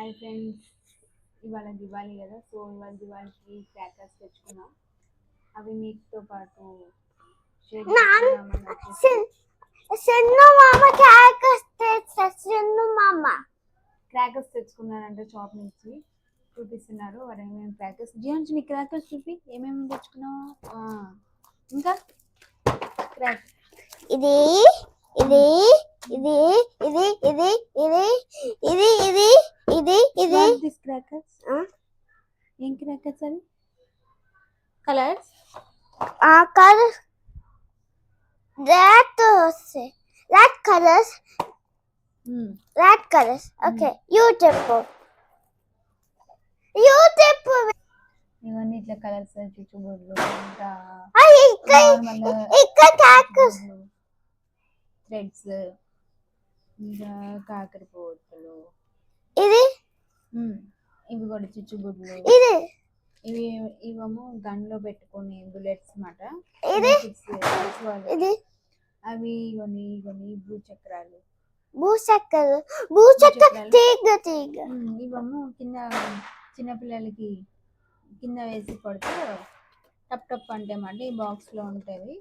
Hi friends, ఇవాళ దివాళీ కదా. So ఇవాళ దివాళీకి క్రాకర్స్ తెచ్చుకున్నాం. అవి మీతో పాటు షేర్ చేసుకుందామని వచ్చేసి క్రాకర్స్ తెచ్చుకున్నారంటే షాప్ నుంచి చూపిస్తున్నారు. వారు ఏమేమి క్రాకర్స్ జియాన్స్ నీ క్రాకర్స్ చూపి ఏమేమి తెచ్చుకున్నావు. ఇంకా క్రాక్ ఇది ఇది ఇది ఇది ఇది ఇది ఇది ఇది ఇది ఇది దిస్ క్రాకర్స్ ఏం క్రాకర్స్ అవి colours colors that colors that colors okay you tip ఇవన్నీ ఇట్లా కలర్స్ చుచ్చుబుడ్లు ఇంకా థ్రెడ్స్ ఇంకా కాకరపోతులు ఇది ఇవి కూడా చుచ్చుబుడ్లు ఇవి ఇవేమో గన్లో పెట్టుకొని బుల్లెట్స్ మాట అవి కొన్ని భూచక్రాలు ఇవేమో కింద చిన్నపిల్లలకి కింద వేసి కొడితే టప్ టప్ అంటే మాట ఈ బాక్స్లో ఉంటాయి.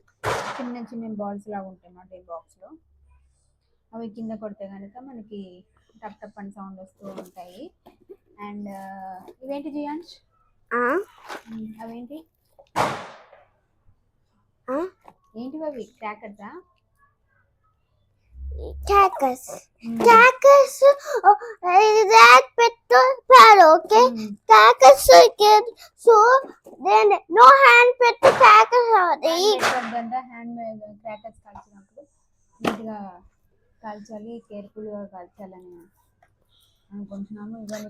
చిన్న చిన్న బాల్స్ లాగా ఉంటాయి మాట ఈ బాక్స్లో. అవి కింద కొడితే కనుక మనకి టప్ టప్ అని సౌండ్ వస్తూ ఉంటాయి. అండ్ ఇవేంటి జియాన్స్ అవేంటి ఏంటివి అవి క్రాకర్సా crackers that petrol okay crackers so then no hand put crackers hand crackers కాల్చినప్పుడు నీట్గా కాల్చాలి, కేర్ఫుల్గా కాల్చాలని అనుకుంటున్నాము. ఇవన్నీ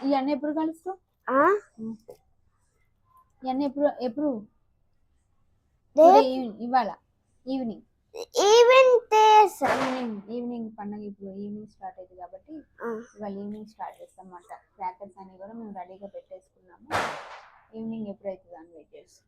ఇవన్నీ ఎప్పుడు కలుస్తావు? ఇవన్నీ ఎప్పుడు ఇవాళ ఈవినింగ్ పండుగ ఇప్పుడు ఈవినింగ్ స్టార్ట్ అవుతుంది కాబట్టి ఇవాళ ఈవినింగ్ స్టార్ట్ చేస్తాం అన్నమాట. క్రాకర్స్ అన్ని కూడా మేము రెడీగా పెట్టేసుకున్నాము. ఈవినింగ్ ఎప్పుడైతుంది అని వెయిట్ చేస్తాం.